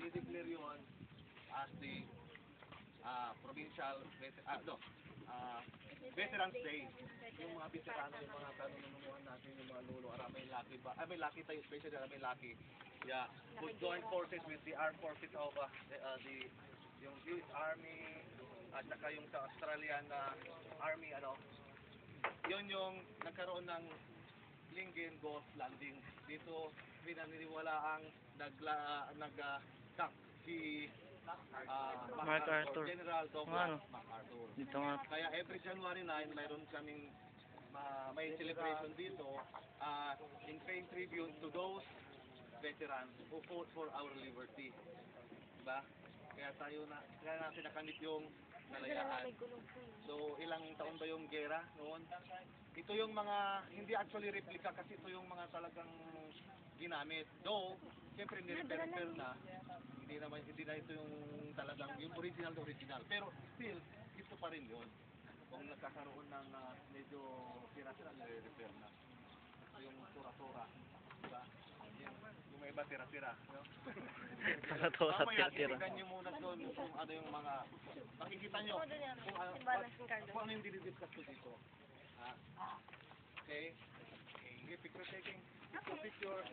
i-declare yun as the provincial Veterans Day. Yung mga veterano, yung mga tanong natin, yung mga lolo, may lucky ba? May lucky tayo, especially may lucky. Yeah, who join forces with the armed forces of yung US Army at saka yung sa Australian Army, yun yung nagkaroon ng Lingen Ghost Landing. Dito pinaniniwala ang nag-camp si MacArthur. General Douglas MacArthur. Dito nga. Kaya every January 9, mayroon kaming may celebration dito in paying tribute to those veterans who fought for our liberty. Diba? Kaya natin nakamit yung kalayaan. So, ilang taon ba yung gera noon? Ito yung mga, hindi actually replica kasi ito yung mga talagang ginamit. Though, siyempre ni-repair na, hindi na ito yung talagang, yung original. Pero still, ito pa rin yun. Kung nagkakaroon ng medyo tira-tira, nire-repair na. Ito yung tura-tura. Diba? Yung may iba tira-tira. Tura-tura, mamaya, tira-tira. titignan nyo muna doon kung ano yung mga, makikita nyo kung ano yung dinidiscuss ko dito. Okay? Okay, picture taking. Picture.